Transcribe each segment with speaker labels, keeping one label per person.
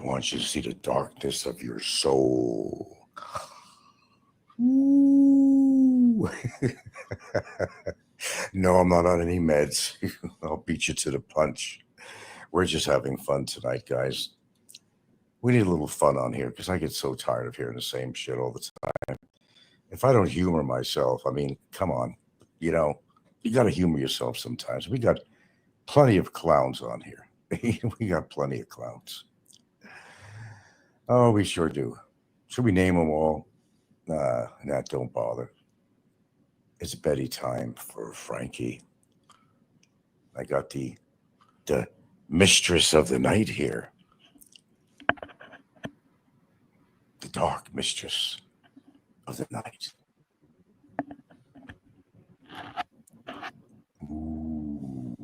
Speaker 1: want you to see the darkness of your soul. Ooh. No, I'm not on any meds. I'll beat you to the punch. We're just having fun tonight, guys. We need a little fun on here because I get so tired of hearing the same shit all the time. If I don't humor myself, I mean, come on. You know, you got to humor yourself sometimes. We got plenty of clowns on here. We got plenty of clowns. Oh, we sure do. Should we name them all? Nah, don't bother. It's Betty time for Frankie. I got the mistress of the night here. The dark mistress of the night. Ooh.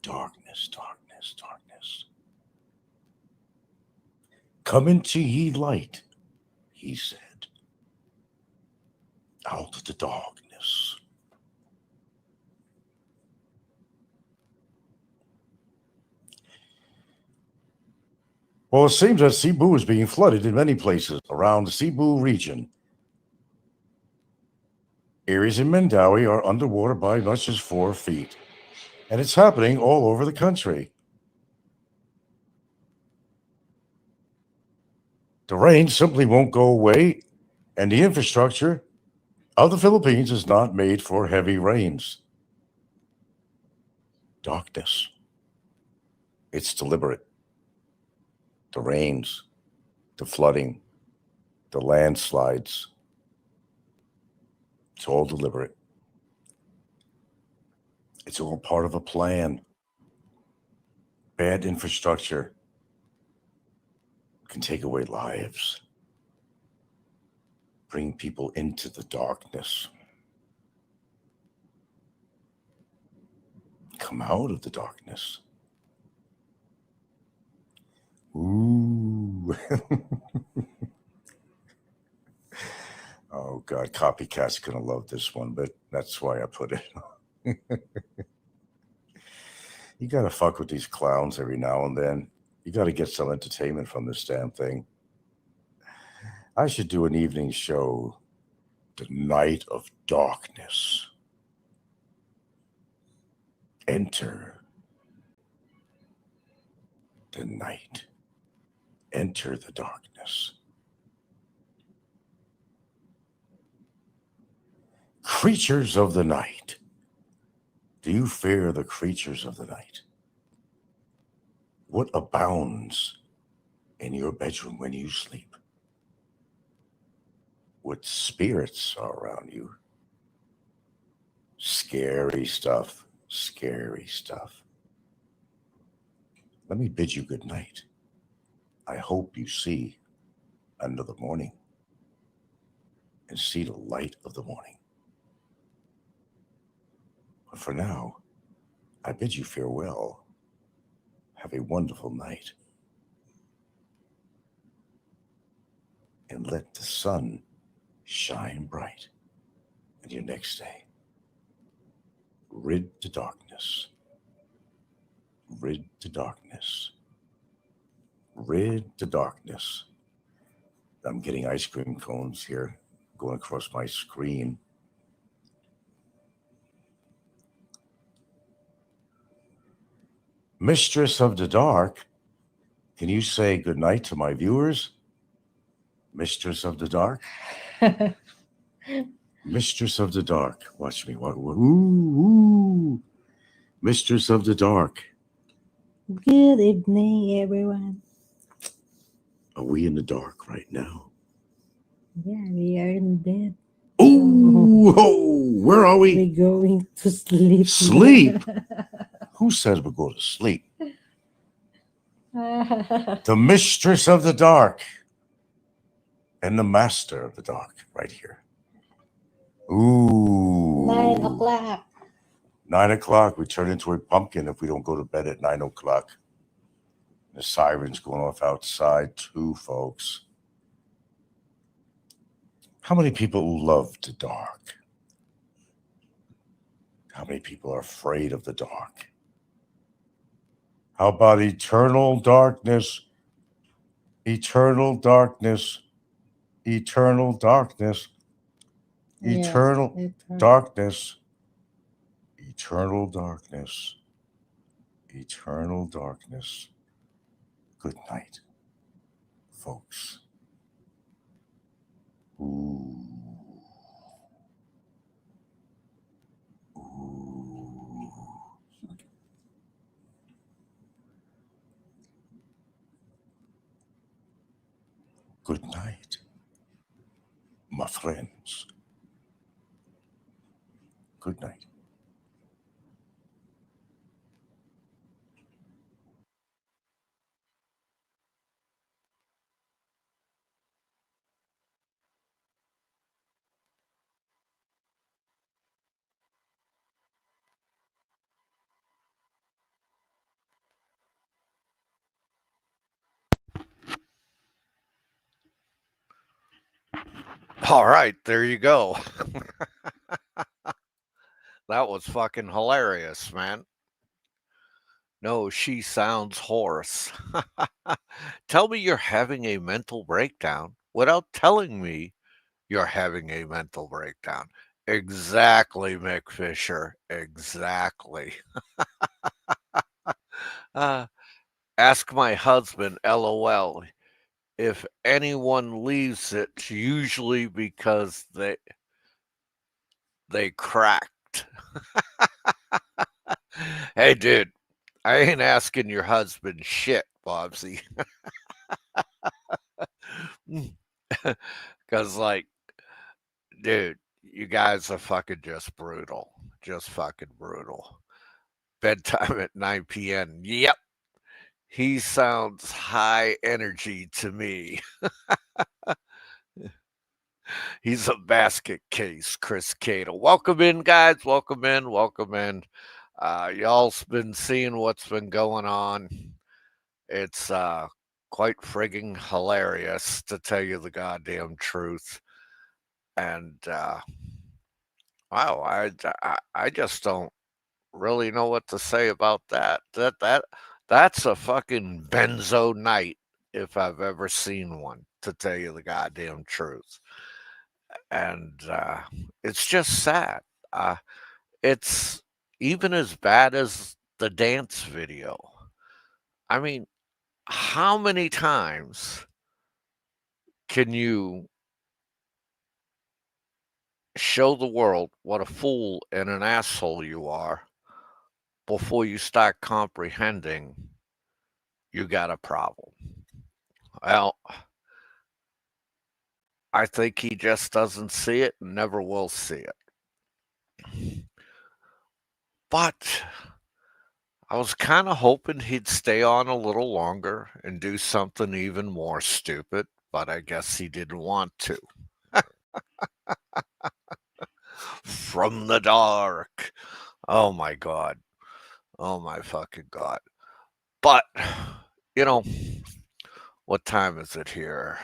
Speaker 1: Darkness, darkness, darkness. Come into ye light, he said. Out of the darkness. Well, it seems that Cebu is being flooded in many places around the Cebu region. Areas in Mandawi are underwater by much as 4 feet, and it's happening all over the country. The rain simply won't go away, and the infrastructure of the Philippines is not made for heavy rains. Darkness. It's deliberate. The rains, the flooding, the landslides. It's all deliberate. It's all part of a plan. Bad infrastructure can take away lives, bring people into the darkness, come out of the darkness. Ooh. Oh, God, copycat's going to love this one, but that's why I put it. You got to fuck with these clowns every now and then. You got to get some entertainment from this damn thing. I should do an evening show, The Night of Darkness. Enter the night. Enter the darkness. Creatures of the night. Do you fear the creatures of the night? What abounds in your bedroom when you sleep? What spirits are around you? Scary stuff, scary stuff. Let me bid you good night. I hope you see another morning and see the light of the morning. But for now, I bid you farewell. Have a wonderful night. And let the sun shine bright in your next day. Rid the darkness. Rid the darkness. Rid the darkness. I'm getting ice cream cones here going across my screen. Mistress of the Dark, can you say goodnight to my viewers? Mistress of the Dark? Mistress of the Dark. Watch me. Ooh. Mistress of the Dark.
Speaker 2: Good evening, everyone.
Speaker 1: Are we in the dark right now?
Speaker 2: Yeah, we are in bed.
Speaker 1: Ooh, oh, where are we?
Speaker 2: We're going to sleep.
Speaker 1: Sleep? Who says we go to sleep? The Mistress of the Dark and the Master of the Dark right here. Ooh.
Speaker 2: 9 o'clock.
Speaker 1: 9 o'clock, we turn into a pumpkin if we don't go to bed at 9 o'clock. The sirens going off outside too, folks. How many people love the dark? How many people are afraid of the dark? How about eternal darkness? Eternal darkness. Eternal darkness. Eternal darkness. Eternal darkness. Eternal darkness. Good night, folks. Ooh. Ooh. Good night, my friends. Good night.
Speaker 3: All right, there you go. That was fucking hilarious, man. No, she sounds hoarse. Tell me you're having a mental breakdown without telling me you're having a mental breakdown. Exactly, Mick Fisher. Exactly. Ask my husband, LOL. If anyone leaves, it's usually because they cracked. Hey, dude, I ain't asking your husband shit, Bobsy. Because, like, dude, you guys are fucking just brutal. Just fucking brutal. Bedtime at 9 p.m. Yep. He sounds high energy to me. He's a basket case, Chris Cato. Welcome in, guys. Welcome in. Welcome in. Y'all's been seeing what's been going on. It's quite frigging hilarious, to tell you the goddamn truth. And wow, I just don't really know what to say about that. That's a fucking benzo night if I've ever seen one, to tell you the goddamn truth. And it's just sad. Uh, it's even as bad as the dance video. I mean, how many times can you show the world what a fool and an asshole you are before you start comprehending you got a problem? Well, I think he just doesn't see it and never will see it. But I was kind of hoping he'd stay on a little longer and do something even more stupid, but I guess he didn't want to. From the dark. Oh my God. Oh my fucking God. But, you know, what time is it here?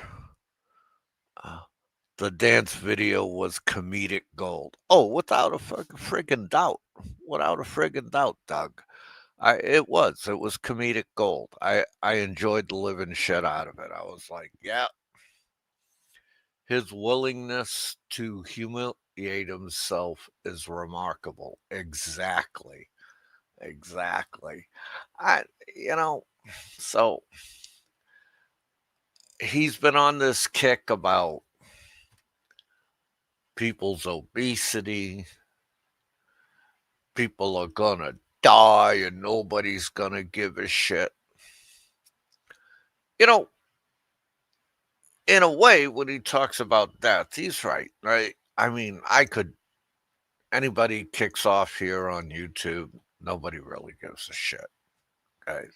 Speaker 3: The dance video was comedic gold. Oh, without a friggin' doubt. Without a friggin' doubt, Doug. It was. It was comedic gold. I enjoyed the living shit out of it. I was like, yeah. His willingness to humiliate himself is remarkable. Exactly. Exactly. I you know, so he's been on this kick about people's obesity. People are gonna die and nobody's gonna give a shit. You know, in a way, when he talks about death, he's right, right? I mean, anybody kicks off here on YouTube, nobody really gives a shit. Okay.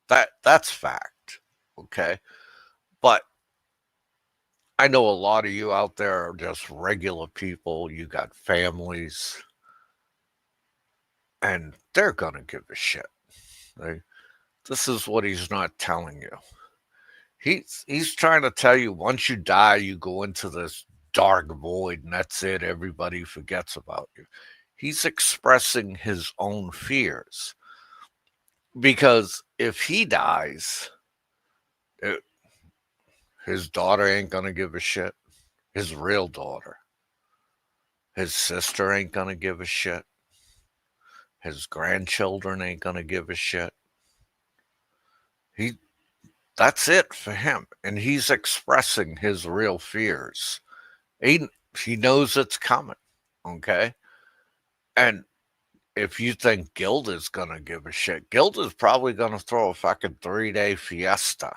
Speaker 3: That's fact. Okay. But I know a lot of you out there are just regular people. You got families. and they're gonna give a shit. Right? This is what he's not telling you. He's trying to tell you once you die, you go into this dark void, and that's it. Everybody forgets about you. He's expressing his own fears because if he dies, it, his daughter ain't gonna give a shit. His real daughter. His sister ain't gonna give a shit. His grandchildren ain't gonna give a shit. That's it for him. And he's expressing his real fears. He knows it's coming. Okay. And if you think Gilda's gonna give a shit, Gilda's probably gonna throw a fucking 3-day fiesta.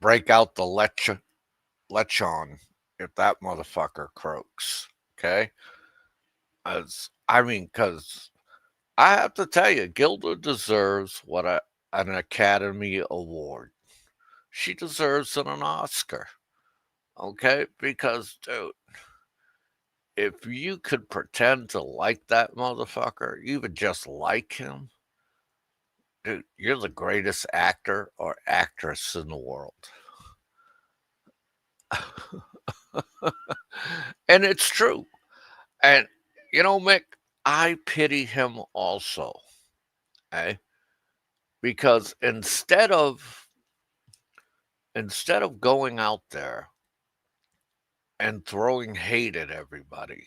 Speaker 3: Break out the lechon if that motherfucker croaks. Okay. Because I have to tell you, Gilda deserves an Academy Award. She deserves an Oscar. Okay? Because, dude, if you could pretend to like that motherfucker, even just like him, dude, you're the greatest actor or actress in the world. And it's true. And, Mick, I pity him also. Okay? Because instead of going out there and throwing hate at everybody,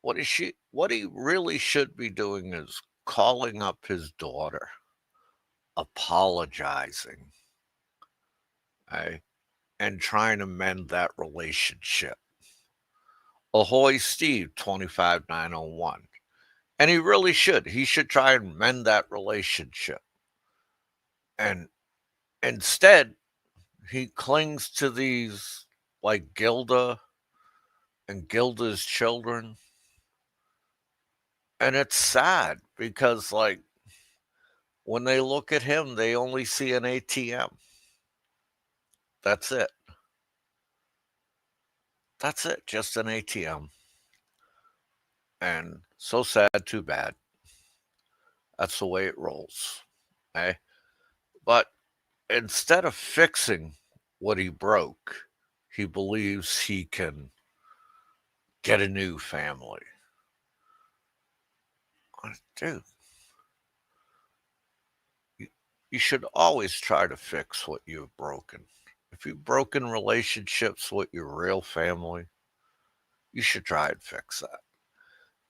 Speaker 3: what he really should be doing is calling up his daughter, apologizing, okay, and trying to mend that relationship. Ahoy Steve 25901. And he really should. He should try and mend that relationship. And instead, he clings to these like Gilda and Gilda's children. And it's sad because, like, when they look at him, they only see an ATM. That's it. That's it. Just an ATM. And so sad, too bad. That's the way it rolls. Okay? But instead of fixing what he broke, he believes he can get a new family. Dude, you should always try to fix what you've broken. If you've broken relationships with your real family, you should try and fix that.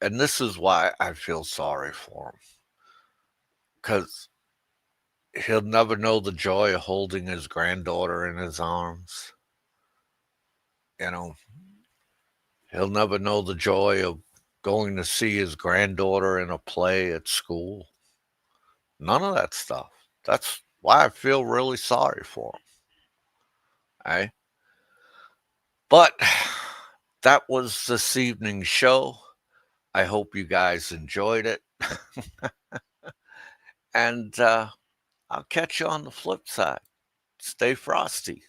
Speaker 3: And this is why I feel sorry for him. Because he'll never know the joy of holding his granddaughter in his arms. He'll never know the joy of going to see his granddaughter in a play at school. None of that stuff. That's why I feel really sorry for him. Okay? But that was this evening's show. I hope you guys enjoyed it. And I'll catch you on the flip side. Stay frosty.